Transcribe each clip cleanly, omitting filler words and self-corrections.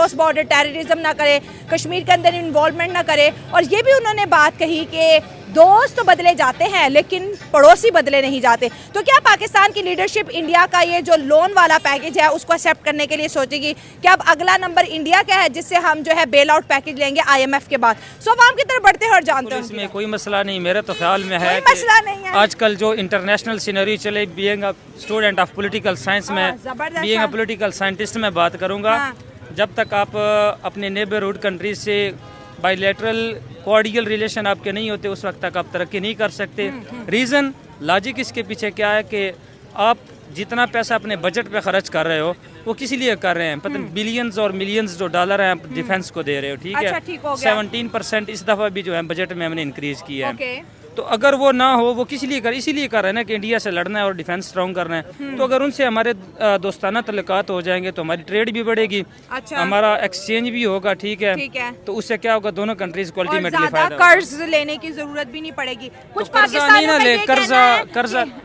Cross border terrorism ना करे, कश्मीर के अंदर इन्वॉल्वमेंट ना करे। और ये भी उन्होंने बात कही कि दोस्त तो बदले जाते हैं लेकिन पड़ोसी बदले नहीं जाते। तो क्या पाकिस्तान की लीडरशिप इंडिया का ये जो लोन वाला पैकेज है उसको एक्सेप्ट करने के लिए सोचेगी? क्या अब अगला नंबर इंडिया का है जिससे हम जो है बेल आउट पैकेज लेंगे IMF के बाद? सो आवाम की तरफ बढ़ते हैं और जानते हैं इसमें कोई मसला नहीं, मेरे तो ख्याल में है मसला नहीं है। आजकल जो इंटरनेशनल सीनरी चले, being a student of political science में, बीइंग अ पॉलिटिकल साइंटिस्ट में बात करूंगा, जब तक आप अपने नेबरहुड कंट्रीज से बायलैटरल कॉर्डियल रिलेशन आपके नहीं होते उस वक्त तक आप तरक्की नहीं कर सकते। रीज़न लॉजिक इसके पीछे क्या है कि आप जितना पैसा अपने बजट पे खर्च कर रहे हो वो किस लिए कर रहे हैं, पता बिलियंस और मिलियंस जो डॉलर हैं आप डिफेंस को दे रहे हो, ठीक है। 17% इस दफ़ा भी जो है बजट में हमने इंक्रीज किया है। तो अगर वो ना हो, वो किस लिए कर, इसीलिए कर रहे हैं ना कि इंडिया से लड़ना है और डिफेंस स्ट्रॉन्ग करना है। तो अगर उनसे हमारे दोस्ताना तल्लुकात हो जाएंगे तो हमारी ट्रेड भी बढ़ेगी, हमारा एक्सचेंज भी होगा, ठीक है। तो उससे क्या होगा, दोनों कंट्रीज को अल्टीमेटली फायदा, कर्ज लेने की जरूरत भी नहीं पड़ेगी। कुछ कर्जा नहीं ना ले,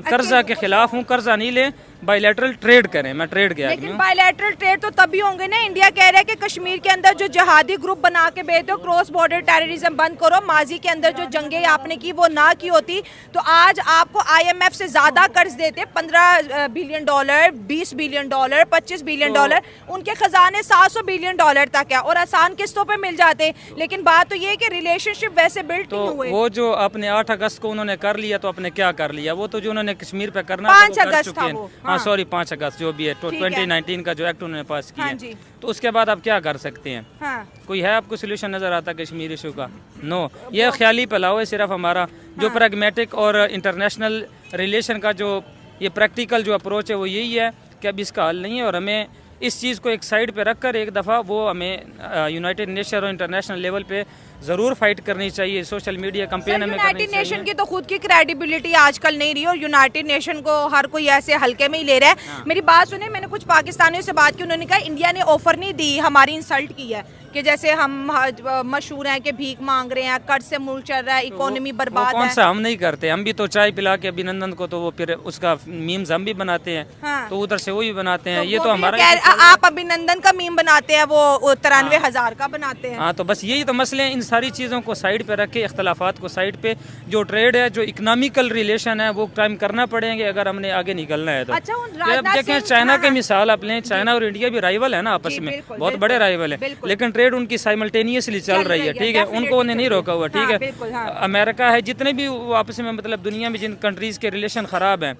कर्जा के खिलाफ हूँ, कर्जा नहीं ले, बायलैटरल ट्रेड करें। मैं ट्रेड के आदमी हूं। बायलैटरल ट्रेड तो तभी होंगे ना, इंडिया कह रहा है कि कश्मीर के अंदर जो जिहादी ग्रुप बना के भेजते हो, क्रॉस बॉर्डर टेररिज्म बंद करो। माजी के अंदर जो जंगें आपने की वो ना की होती तो आज आपको IMF से ज्यादा कर्ज देते, $15 बिलियन, $20 बिलियन, $25 बिलियन, उनके खजाने $700 बिलियन तक है और आसान किस्तों पे मिल जाते। लेकिन बात तो ये है कि रिलेशनशिप वैसे बिल्ड नहीं हुए। वो जो आपने 8 अगस्त को उन्होंने कर लिया तो आपने क्या कर लिया, वो तो जो उन्होंने कश्मीर पे करना 5 अगस्त था वो। हाँ सॉरी 5 अगस्त जो भी है, 2019 का जो एक्ट उन्होंने पास किया है। तो उसके बाद आप क्या कर सकते हैं? कोई है आपको सोल्यूशन नजर आता कश्मीर इशू का? नो, ये ख्याली फैलाव है सिर्फ हमारा। जो प्रैग्मेटिक और इंटरनेशनल रिलेशन का जो ये प्रैक्टिकल जो अप्रोच है वो यही है कि अब इसका हल नहीं है और हमें इस चीज़ को एक साइड पे रखकर एक दफ़ा वो हमें यूनाइटेड नेशन और इंटरनेशनल लेवल पे ज़रूर फाइट करनी चाहिए। सोशल मीडिया कैंपेन हमें करनी चाहिए। यूनाइटेड नेशन की तो खुद की क्रेडिबिलिटी आजकल नहीं रही और यूनाइटेड नेशन को हर कोई ऐसे हल्के में ही ले रहा है। मेरी बात सुने, मैंने कुछ पाकिस्तानियों से बात की, उन्होंने कहा इंडिया ने ऑफर नहीं दी, हमारी इंसल्ट की है कि जैसे हम मशहूर हैं कि भीख मांग रहे हैं, कर्ज से मुल्क चल रहा है, इकोनॉमी बर्बाद है। कौन सा हम नहीं करते, हम भी तो चाय पिला के अभिनंदन को तो वो फिर उसका मीम्स हम भी बनाते हैं, तो उधर से वो भी बनाते हैं। ये तो हमारा, आप अभिनंदन का मीम बनाते हैं, वो 93,000 का बनाते हैं। हाँ, तो बस यही तो मसले हैं। इन सारी चीज़ों को साइड पे रखे, इख्तलाफात को साइड पे, जो ट्रेड है, जो इकोनॉमिकल रिलेशन है वो टाइम करना पड़ेंगे अगर हमने आगे निकलना है तो। देखें चाइना की मिसाल आप लें, चाइना और इंडिया भी राइवल है ना आपस में, बहुत बड़े राइवल है, लेकिन ट्रेड उनकी साइमल्टेनियसली चल रही है, ठीक है। उनको उन्हें नहीं रोका हुआ, ठीक है। अमेरिका है, जितने भी आपस में मतलब दुनिया में जिन कंट्रीज के रिलेशन खराब हैं,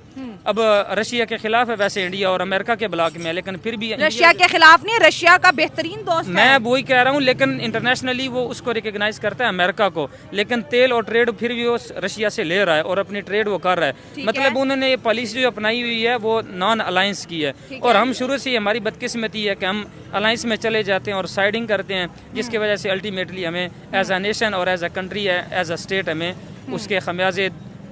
अब रशिया के खिलाफ है वैसे इंडिया और अमेरिका के ब्लॉक में, लेकिन फिर भी रशिया के खिलाफ नहीं, रशिया का बेहतरीन दोस्त है। मैं वही कह रहा हूँ, लेकिन इंटरनेशनली वो उसको रिकॉग्नाइज करता है अमेरिका को, लेकिन तेल और ट्रेड फिर भी वो रशिया से ले रहा है और अपनी ट्रेड वो कर रहा है। मतलब उन्होंने ये पॉलिसी जो अपनाई हुई है वो नॉन अलायंस की है और हम शुरू से हमारी बदकिस्मती है कि हम अलायंस में चले जाते हैं और साइडिंग करते हैं, जिसकी वजह से अल्टीमेटली हमें एज अ नेशन और as a country, as a state हमें उसके खमियाजे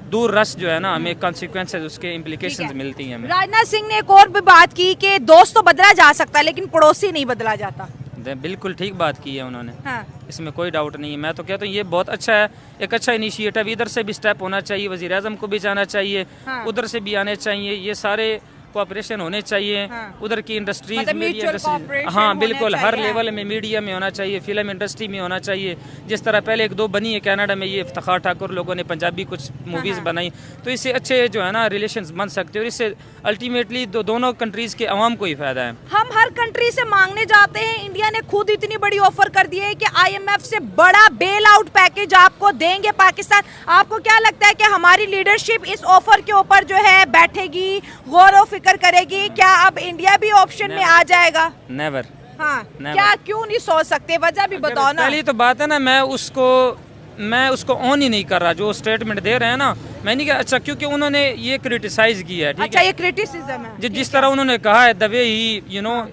दूर रस जो है ना, हमें कॉन्सिक्वेंसेस, उसके इम्प्लीकेशंस मिलती हैं हमें। राजनाथ सिंह ने एक और भी बात की कि दोस्त तो बदला जा सकता है लेकिन पड़ोसी नहीं बदला जाता। बिल्कुल ठीक बात की है उन्होंने, इसमें कोई डाउट नहीं है। मैं तो कहता हूँ ये बहुत अच्छा है, एक अच्छा इनिशिएटिव, इधर से भी स्टेप होना चाहिए, वज़ीर आज़म को भी जाना चाहिए, उधर से भी आने चाहिए, ये सारे कोऑपरेशन होने चाहिए, उधर की इंडस्ट्रीज, मतलब मीडिया इंडस्ट्री, हाँ बिल्कुल, हर लेवल में मीडिया में होना चाहिए, फिल्म इंडस्ट्री में होना चाहिए। जिस तरह पहले 1-2 बनी है कनाडा में, ये इफ्तिखार ठाकुर लोगों ने पंजाबी कुछ मूवीज़ बनाई, तो इससे अच्छे जो है ना रिलेशंस बन सकते हैं और इससे अल्टीमेटली दोनों कंट्रीज़ के अवाम को ही फायदा है। हम हर कंट्री से मांगने जाते हैं, इंडिया ने खुद इतनी बड़ी ऑफर कर दी है कि IMF से बड़ा बेल आउट पैकेज आपको देंगे पाकिस्तान। आपको क्या लगता है कि हमारी लीडरशिप इस ऑफर के ऊपर जो है बैठेगी, गौर फिक्र करेगी? क्या अब इंडिया भी ऑप्शन में आ जाएगा? नेवर। हाँ, क्या क्यों नहीं सोच सकते? वजह भी बताओ ना। पहली तो बात है ना, मैं उसको ऑन ही नहीं कर रहा, जो स्टेटमेंट दे रहे हैं ना, मैं नहीं कहा अच्छा, क्योंकि उन्होंने ये क्रिटिसाइज किया है, ठीक अच्छा, है, ये क्रिटिसिज्म है। जिस तरह उन्होंने कहा है, द वे ही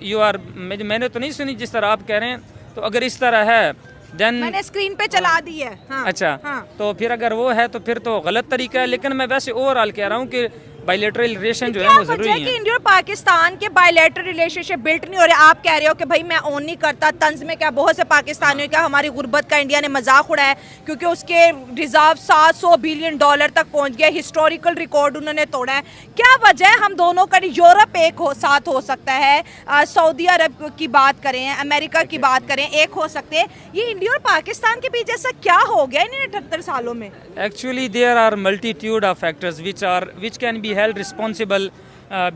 यू आर, मैंने तो नहीं सुनी जिस तरह आप कह रहे हैं, तो अगर इस तरह है देन मैंने स्क्रीन पे चला दी है। अच्छा, तो फिर अगर वो है तो फिर तो गलत तरीका है। लेकिन मैं वैसे ओवरऑल कह रहा हूँ कि बायलैटरल रिलेशन जो है वो जरूरी है कि इंडिया और पाकिस्तान के बायलैटरल रिलेशनशिप बिल्ट नहीं हो रहे। आप कह रहे हो कि भाई मैं ओन नहीं करता, तंज में क्या बहुत से पाकिस्तानियों का हमारी गुर्बत का इंडिया ने मजाक उड़ाया क्योंकि उसके रिजर्व $700 बिलियन तक पहुंच गया, हिस्टोरिकल रिकॉर्ड उन्होंने तोड़ा है। क्या वजह है हम दोनों का, यूरोप एक साथ हो सकता है, सऊदी अरब की बात करें, अमेरिका की बात करें, एक हो सकते हैं, ये इंडिया और पाकिस्तान के बीच ऐसा क्या हो गया इन 78 सालों में? Actually, there are multitude of factors which can be held responsible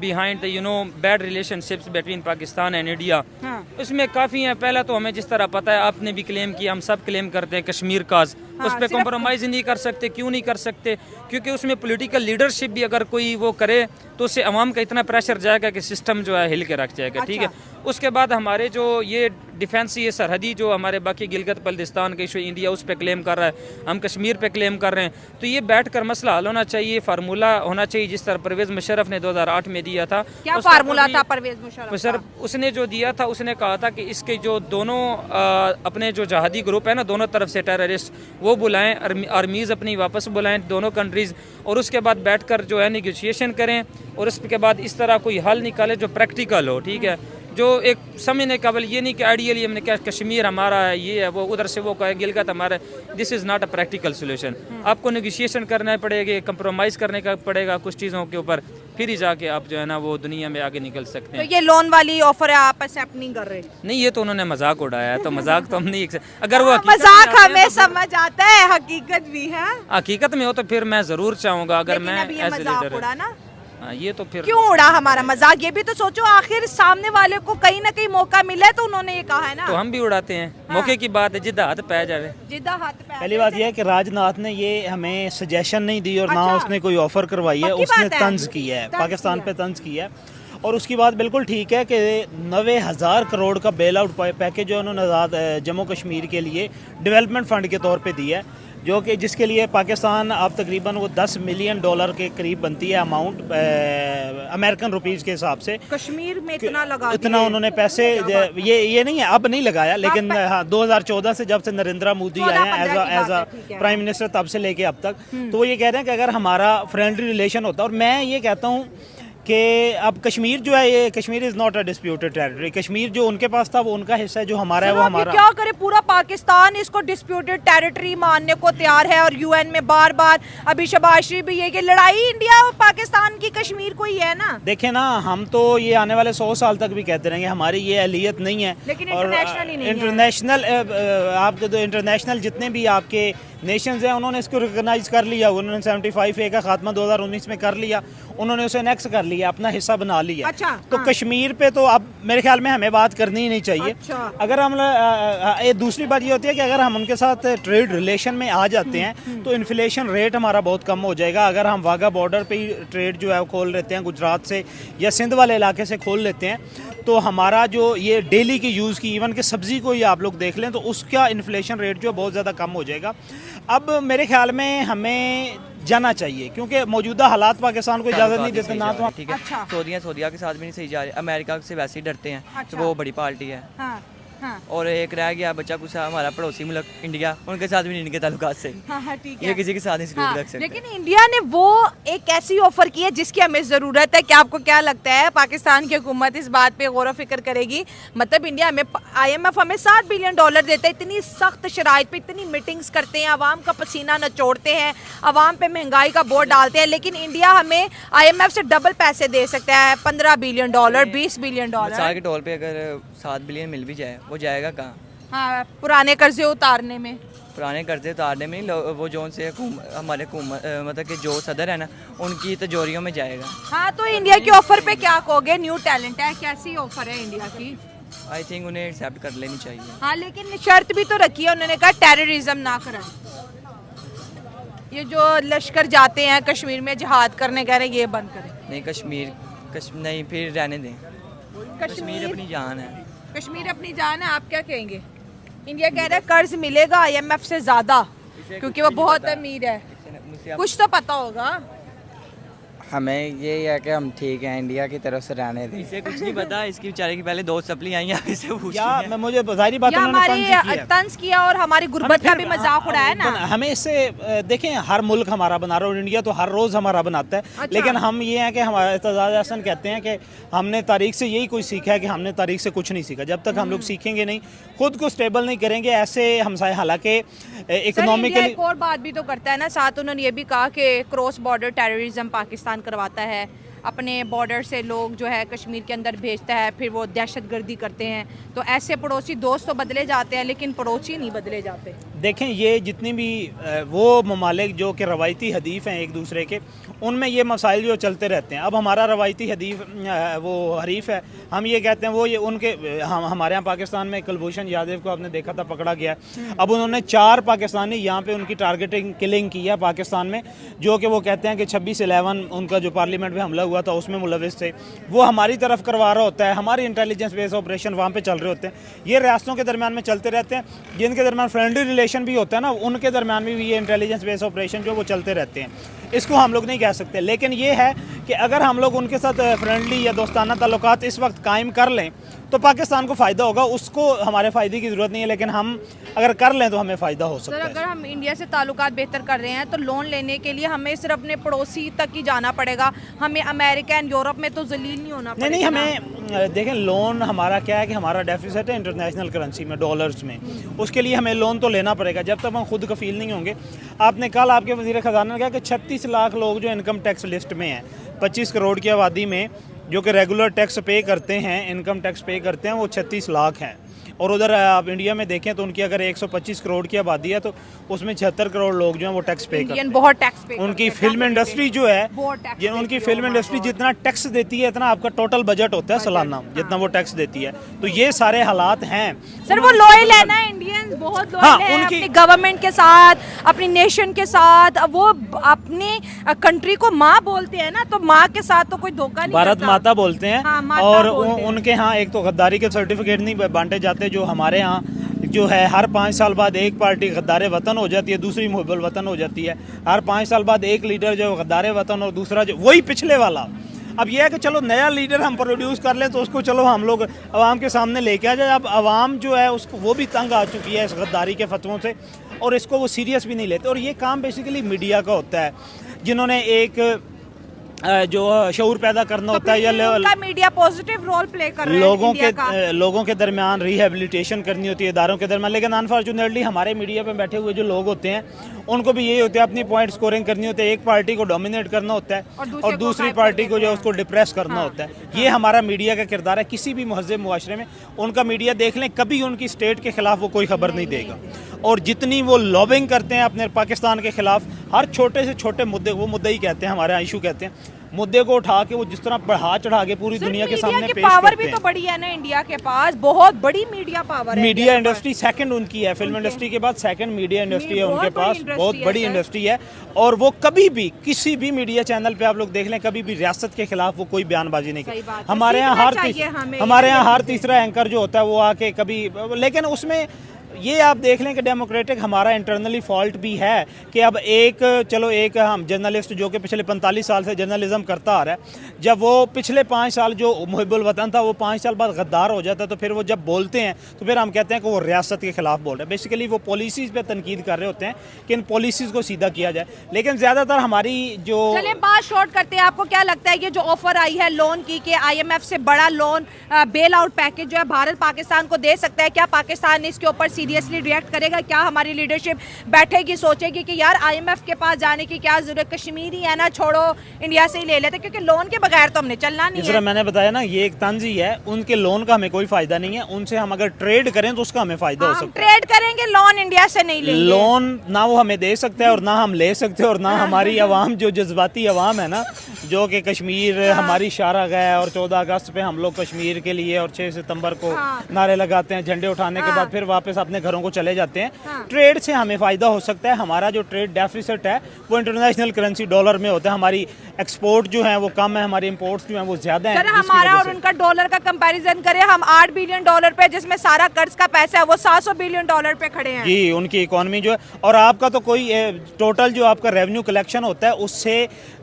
behind the bad relationships between Pakistan and India. हाँ. उसमें काफ़ी हैं। पहला तो हमें जिस तरह पता है, आपने भी क्लेम किया, हम सब क्लेम करते हैं कश्मीर काज, उस पर कॉम्प्रोमाइज़ नहीं कर सकते। क्यों नहीं कर सकते? क्योंकि उसमें पॉलिटिकल लीडरशिप भी अगर कोई वो करे तो उससे अवाम का इतना प्रेशर जाएगा कि सिस्टम जो है हिल के रख जाएगा। ठीक है, उसके बाद हमारे जो ये डिफेंस, ये सरहदी जो हमारे बाकी गिलगित बल्तिस्तान का इशू इंडिया उस पर क्लेम कर रहा है, हम कश्मीर पे क्लेम कर रहे हैं, तो ये बैठ कर मसला हल होना चाहिए, फार्मूला होना चाहिए जिस तरह परवेज़ मुशर्रफ ने 2008 में दिया था। क्या फार्मूला था परवेज़ मुशर्रफ? उसने जो दिया था, उसने कहा था कि इसके जो दोनों अपने जो जहादी ग्रुप है ना, दोनों तरफ से टेररिस्ट, वो बुलाएं, आर्मीज़ अपनी वापस बुलाएं दोनों कंट्रीज़, और उसके बाद बैठकर जो है निगोशिएशन करें, और उसके बाद इस तरह कोई हल निकाले जो प्रैक्टिकल हो। ठीक है, जो एक समझने काबिल, ये नहीं कि आइडियली हमने क्या कश्मीर हमारा है, ये है, वो उधर से वो कहे गिलगित हमारा है। This is not a practical solution. आपको निगोशिएशन करना पड़ेगा, कंप्रोमाइज़ करने का पड़ेगा कुछ चीज़ों के ऊपर, फिर ही जाके आप जो है ना वो दुनिया में आगे निकल सकते हैं। तो ये लोन वाली ऑफर है, आप एक्सेप्ट नहीं कर रहे? नहीं, ये तो उन्होंने मजाक उड़ाया है, तो मजाक तो हम नहीं, अगर वो मजाक हमें समझ आता है, हकीकत भी है। हकीकत में हो तो फिर मैं जरूर चाहूँगा, अगर मैं ऐसे लीडर उड़ा ना, ये तो फिर क्यों उड़ा हमारा मजाक? ये भी तो सोचो, आखिर सामने वाले को कहीं ना कहीं मौका मिला है तो उन्होंने ये कहा है ना। तो हम भी उड़ाते हैं। मौके की बात है, जिद्दा हाथ पै जाए, जिद्दा हाथ पै। पहली बात यह है कि राजनाथ ने ये हमें सजेशन नहीं दी और ना उसने कोई ऑफर करवाई है, उसने तंज किया है, पाकिस्तान पे तंज किया है। और उसकी बात बिल्कुल ठीक है कि 90,000 करोड़ का बेल आउट पैकेज जो उन्होंने आज़ाद जम्मू कश्मीर के लिए डेवलपमेंट फ़ंड के तौर पे दिया है, जो कि जिसके लिए पाकिस्तान अब तकरीबन वो $10 मिलियन के करीब बनती है अमाउंट, अमेरिकन रुपीज़ के हिसाब से। कश्मीर में इतना उन्होंने पैसे, ये नहीं है, अब नहीं लगाया, लेकिन हाँ 2014 से जब से नरेंद्र मोदी आए हैं एज अ प्राइम मिनिस्टर, तब से लेके अब तक, तो वो ये कह रहे हैं कि अगर हमारा फ्रेंडली रिलेशन होता, और मैं ये कहता हूँ कि अब कश्मीर जो है, ये Kashmir is not a disputed territory. Kashmir जो उनके पास था वो उनका हिस्सा है, जो हमारा है वो हमारा। क्या करे, पूरा पाकिस्तान इसको डिस्प्यूटेड टेरिटरी मानने को तैयार है, और यूएन में बार बार अभी शहबाज शरीफ भी ये कि लड़ाई इंडिया और पाकिस्तान की कश्मीर को ही है ना। देखें ना, हम तो ये आने वाले 100 साल तक भी कहते रहेंगे हमारी ये अहलियत नहीं है, लेकिन इंटरनेशनल जितने भी आपके नेशंस हैं उन्होंने इसको रिकॉग्नाइज कर लिया। उन्होंने 75A का खात्मा 2019 में कर लिया, उन्होंने उसे नेक्स कर लिया, अपना हिस्सा बना लिया। अच्छा, तो कश्मीर पे तो अब मेरे ख्याल में हमें बात करनी ही नहीं चाहिए। अच्छा। अगर हम दूसरी बात ये होती है कि अगर हम उनके साथ ट्रेड रिलेशन में आ जाते हैं तो इन्फ्लेशन रेट हमारा बहुत कम हो जाएगा। अगर हम वाघा बॉर्डर पे ही ट्रेड जो है वो खोल लेते हैं, गुजरात से या सिंध वाले इलाके से खोल लेते हैं, तो हमारा जो ये डेली की यूज़ की, इवन के सब्ज़ी को ही आप लोग देख लें, तो उसका इन्फ्लेशन रेट जो बहुत ज़्यादा कम हो जाएगा। अब मेरे ख्याल में हमें जाना चाहिए, क्योंकि मौजूदा हालात पाकिस्तान को इजाज़त नहीं देते ना। तो ठीक है, अच्छा। सऊदीया के साथ भी नहीं सही जा रहे, अमेरिका से वैसे ही डरते हैं। अच्छा। तो वो बड़ी पार्टी है। हाँ, हाँ। और एक रह गया बच्चा कुछ हमारा पड़ोसी मुल्क इंडिया, उनके साथ भी नहीं इनके ताल्लुकात से। हाँ, ठीक है। ये किसी के साथ नहीं सलूक रख सकते। लेकिन इंडिया ने वो एक ऐसी ऑफर की है जिसकी हमें ज़रूरत है। क्या आपको क्या लगता है, पाकिस्तान की हुकूमत इस बात पे गौर फिक्र करेगी? मतलब इंडिया हमें, IMF हमें $7 बिलियन देता है, इतनी सख्त शराइत पे इतनी मीटिंग्स करते हैं, आवाम का पसीना नचोड़ते हैं, आवाम पे महंगाई का बोर्ड डालते हैं, लेकिन इंडिया हमें IMF से डबल पैसे दे सकता है, $15 बिलियन, $20 बिलियन। साल के तौर पे अगर 7 बिलियन मिल भी जाए, वो जाएगा कहाँ? हाँ, पुराने कर्जे उतारने में। पुराने कर्जे उतारने में वो जो से हमारे मतलब कि जो सदर है ना, उनकी तिजोरियों में जाएगा। हाँ, तो इंडिया की ऑफर पे क्या कहोगे? न्यू टैलेंट है, कैसी ऑफर है इंडिया की? आई थिंक उन्हें एक्सेप्ट कर लेनी चाहिए। हाँ, लेकिन शर्त भी तो रखी है, उन्होंने कहा टेररिज्म ना कराएं। ये जो लश्कर जाते हैं कश्मीर में जिहाद करने, कह रहे हैं ये बंद करें। नहीं, कश्मीर नहीं, फिर रहने दें। कश्मीर अपनी जान है। कश्मीर अपनी जान है, आप क्या कहेंगे? इंडिया कह रहा है कर्ज मिलेगा IMF से ज्यादा, क्योंकि वो बहुत अमीर है। कुछ तो पता होगा। हमें ये है कि हम ठीक हैं, इंडिया की तरफ से रहने दें। इसे कुछ नहीं पता, इसकी बेचारे की पहले 2 सप्ली आई हैं, इसे पूछ या मैं मुझे जाहिर बात या उन्होंने तंज किया हमारी है। तंज किया और हमारी गुर्बत का भी मजाक उड़ाया ना। हमें इससे देखें, हर मुल्क हमारा बना रहा है और इंडिया तो हर रोज़ हमारा बनाता है। अच्छा। लेकिन हम ये हैं कि हमारे एतजाज हसन कहते हैं कि हमने तारीख से यही कुछ सीखा है कि हमने तारीख से कुछ नहीं सीखा। जब तक हम लोग सीखेंगे नहीं, खुद को स्टेबल नहीं करेंगे, ऐसे हमसाए हालांकि इकोनॉमिकली। एक और बात भी तो करता है ना, साथ उन्होंने ये भी कहा कि क्रॉस बॉर्डर टेररिज्म पाकिस्तान करवाता है, अपने बॉर्डर से लोग जो है कश्मीर के अंदर भेजता है, फिर वो दहशतगर्दी करते हैं। तो ऐसे पड़ोसी दोस्त तो बदले जाते हैं लेकिन पड़ोसी नहीं बदले जाते। देखें, ये जितनी भी वो ममालिक जो कि रवायती हदीफ हैं एक दूसरे के, उनमें ये मसाइल जो चलते रहते हैं। अब हमारा रवायती हदीफ वो हरीफ है, हम ये कहते हैं वो ये उनके हमारे यहाँ पाकिस्तान में कुलभूषण यादव को आपने देखा था पकड़ा गया। अब उन्होंने 4 पाकिस्तानी यहाँ पे उनकी टारगेटिंग किलिंग की है पाकिस्तान में, जो कि वो कहते हैं कि 26/11 उनका जो पार्लियामेंट में हमला हुआ था उसमें मुलविस थे। वो हमारी तरफ करवा रहा होता है, हमारी इंटेलिजेंस बेस्ड ऑपरेशन वहाँ पे चल रहे होते हैं। ये रियासतों के दरमियान में चलते रहते हैं, जिनके दरमियान फ्रेंडली रिलेशन भी होता है ना, उनके दरमियान में भी ये इंटेलिजेंस बेस्ड ऑपरेशन जो वो चलते रहते हैं। इसको हम लोग नहीं कह सकते, लेकिन ये है कि अगर हम लोग उनके साथ फ्रेंडली या दोस्ताना ताल्लुकात इस वक्त कायम कर लें तो पाकिस्तान को फ़ायदा होगा। उसको हमारे फ़ायदे की ज़रूरत नहीं है, लेकिन हम अगर कर लें तो हमें फ़ायदा हो सकता सर, है। अगर हम इंडिया से ताल्लुकात बेहतर कर रहे हैं तो लोन लेने के लिए हमें सिर्फ अपने पड़ोसी तक ही जाना पड़ेगा, हमें अमेरिका एंड यूरोप में तो जलील नहीं होना पड़ेगा। नहीं, हमें देखें, लोन हमारा क्या है कि हमारा डेफिसिट है इंटरनेशनल करेंसी में, डॉलर्स में। उसके लिए हमें लोन तो लेना पड़ेगा जब तक हम खुद कफील नहीं होंगे। आपने कल आपके वज़ीर ख़जाना ने कहा कि 36 लाख लोग जो इनकम टैक्स लिस्ट में हैं, 25 करोड़ की आबादी में जो कि रेगुलर टैक्स पे करते हैं, इनकम टैक्स पे करते हैं, वो 36 लाख हैं। और उधर आप इंडिया में देखें तो उनकी अगर 125 करोड़ की आबादी है तो उसमें 76 करोड़ लोग जो हैं वो टैक्स पे करते हैं। बहुत टैक्स पे उनकी फिल्म इंडस्ट्री जो है, उनकी फिल्म इंडस्ट्री जितना टैक्स देती है इतना आपका टोटल बजट होता है सालाना, जितना वो टैक्स देती है। तो ये सारे हालात हैं। सर, वो लॉयल है ना, इंडियंस बहुत लॉयल है अपनी गवर्नमेंट के साथ, अपनी नेशन के साथ। वो अपनी कंट्री को माँ बोलते हैं ना, तो माँ के साथ तो कोई धोखा नहीं, भारत माता बोलते हैं। हाँ, और उनके यहाँ एक तो गद्दारी के सर्टिफिकेट नहीं बांटे जाते, जो हमारे यहाँ जो है हर 5 साल बाद एक पार्टी गद्दारे वतन हो जाती है, दूसरी मुहिब्बुल वतन हो जाती है। हर 5 साल बाद एक लीडर जो गद्दारे वतन और दूसरा जो वही पिछले वाला। अब यह है कि चलो नया लीडर हम प्रोड्यूस कर लें तो उसको चलो हम लोग आवाम के सामने लेके आ जाए। अब आवाम जो है उसको वो भी तंग आ चुकी है इस गद्दारी के फतवों से, और इसको वो सीरियस भी नहीं लेते। और ये काम बेसिकली मीडिया का होता है, जिन्होंने एक जो शऊर पैदा करना होता है, या मीडिया पॉजिटिव रोल प्ले कर रहा है लोगों के दरमियान रिहेबिलिटेशन करनी होती है, इदारों के दरमियान। लेकिन अनफॉर्चुनेटली हमारे मीडिया पे बैठे हुए जो लोग होते हैं उनको भी यही होता है, अपनी पॉइंट स्कोरिंग करनी होती है, एक पार्टी को डोमिनेट करना होता है और दूसरी पार्टी को जो है उसको डिप्रेस करना होता है। ये हमारा मीडिया का किरदार है। किसी भी महज़ब मुआशरे में उनका मीडिया देख लें, कभी उनकी स्टेट के खिलाफ वो कोई खबर नहीं देगा। और जितनी वो लॉबिंग करते हैं अपने पाकिस्तान के खिलाफ, हर छोटे से छोटे मुद्दे, वो मुद्दे ही कहते हैं, हमारे यहाँ इशू कहते हैं, मुद्दे को उठा के वो जिस तरह बढ़ा चढ़ा के पूरी दुनिया के सामने पेश पावर करते भी हैं। तो बड़ी है ना इंडिया के पास, बहुत बड़ी मीडिया पावर है। मीडिया इंडस्ट्री सेकंड उनकी है, फिल्म इंडस्ट्री के बाद सेकंड मीडिया इंडस्ट्री है उनके पास, बहुत बड़ी इंडस्ट्री है। और वो कभी भी किसी भी मीडिया चैनल पे आप लोग देख लें, कभी भी रियासत के खिलाफ वो कोई बयानबाजी नहीं करती। हमारे यहाँ हर तीसरा एंकर जो होता है वो आके कभी, लेकिन उसमें ये आप देख लें कि डेमोक्रेटिक हमारा इंटरनली फॉल्ट भी है कि अब एक हम जर्नलिस्ट जो कि पिछले 45 साल से जर्नलिज्म करता आ रहा है, जब वो पिछले 5 साल जो मुहिब्बुल वतन था वो 5 साल बाद गद्दार हो जाता है, तो फिर वो जब बोलते हैं तो फिर हम कहते हैं कि वो रियासत के खिलाफ बोल रहे हैं। बेसिकली वो पॉलिसीज़ पे तनकीद कर रहे होते हैं कि इन पॉलिसीज़ को सीधा किया जाए। लेकिन ज़्यादातर हमारी जो, चलिए बात शॉर्ट करते हैं, आपको क्या लगता है ये जो ऑफर आई है लोन की कि IMF से बड़ा लोन बेल आउट पैकेज जो है भारत पाकिस्तान को दे सकता है, क्या पाकिस्तान इसके ऊपर सीरियसली रिएक्ट करेगा? क्या हमारी लीडरशिप बैठेगी, सोचेगी कि यार IMF के पास जाने की क्या जरूरत, कश्मीर ही है ना, छोड़ो इंडिया से ही ले लेते, क्योंकि लोन के बगैर तो हमने चलना नहीं है। मैंने बताया ना, ये एक तंजी है, उनके लोन का हमें कोई फायदा नहीं है। उनसे हम अगर ट्रेड करें तो उसका हमें फायदा हो सकता है। ट्रेड करेंगे, लोन इंडिया से नहीं लेंगे। लोन ना वो हमें दे सकता है और ना हम ले सकते हैं, और ना हमारी आवाम जो जज्बाती आवाम है ना, जो कि कश्मीर हमारी शारा गया और 14 अगस्त पे हम लोग कश्मीर के लिए और 6 सितंबर को नारे लगाते हैं, झंडे उठाने के बाद फिर वापस आप अपने घरों को चले जाते हैं। ट्रेड से हमें फ़ायदा हो सकता है। हमारा जो ट्रेड डेफिसिट है वो इंटरनेशनल करेंसी डॉलर में होता है। हमारी एक्सपोर्ट जो है वो कम है, हमारी इंपोर्ट्स जो हैं वो ज़्यादा हैं। हमारा और उनका डॉलर का कंपैरिजन करें, हम $8 बिलियन पे, जिसमें सारा कर्ज का पैसा है वो $700 बिलियन पे खड़े हैं। जी, उनकी इकोनॉमी जो है, और आपका तो कोई टोटल जो आपका रेवेन्यू कलेक्शन होता है उससे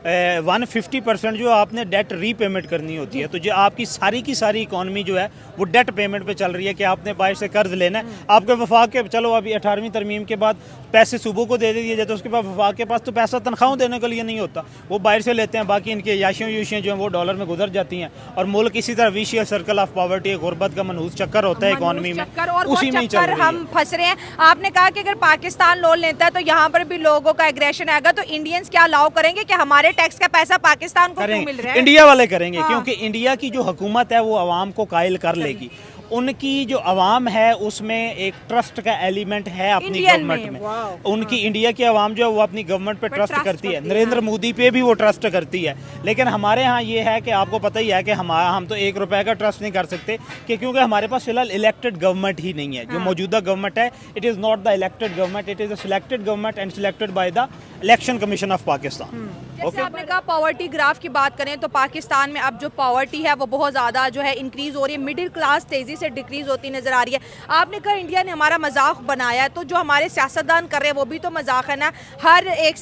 150% जो आपने डेट रीपेमेंट करनी होती है। तो जो आपकी सारी की सारी इकोनॉमी जो है वो डेट पेमेंट पे चल रही है कि आपने बाहर से कर्ज लेना है। आपके वफाक के, चलो अभी 18वीं तरमीम के बाद पैसे सूबों को दे दिए जाते, उसके बाद वफाक के पास तो पैसा तनख्वाहों देने के लिए नहीं होता, वो बाहर से लेते हैं। बाकी इनकी याशियाँ यूशियाँ जो हैं वो डॉलर में गुजर जाती हैं और मुल्क इसी तरह विशियस सर्कल ऑफ पॉवर्टी, गुर्बत का मनहूस चक्कर होता है इकोनॉमी में, उसी में ही चल रही है। हम फंस रहे हैं। आपने कहा कि अगर पाकिस्तान लोन लेता है तो यहाँ पर भी लोगों का एग्रेशन आएगा, तो इंडियंस क्या अलाउ करेंगे कि हमारे टैक्स का पैसा पाकिस्तान को क्यों मिल रहा है? इंडिया वाले करेंगे, क्योंकि इंडिया की जो हुकूमत है वो आवाम को कायल कर लेगी। उनकी जो आवाम है उसमें एक ट्रस्ट का एलिमेंट है अपनी गवर्नमेंट में। उनकी इंडिया की आवाम जो है वो अपनी गवर्नमेंट पे ट्रस्ट करती है, नरेंद्र मोदी पे भी वो ट्रस्ट करती है। लेकिन हमारे यहाँ ये है कि आपको पता ही है कि हम तो ₹1 का ट्रस्ट नहीं कर सकते, कि क्योंकि हमारे पास फिलहाल इलेक्टेड गवर्नमेंट ही नहीं है। जो मौजूदा गवर्नमेंट है, it is not the elected government, it is a selected government and selected by the election commission of Pakistan. जैसे आपने कहा पॉवर्टी ग्राफ की बात करें तो पाकिस्तान में अब जो पॉवर्टी है वो बहुत ज़्यादा जो है इंक्रीज हो रही है, मिडिल क्लास तेज़ी से डिक्रीज होती नज़र आ रही है। आपने कहा इंडिया ने हमारा मजाक बनाया है, तो जो हमारे सियासतदान कर रहे हैं वो भी तो मजाक है ना। हर एक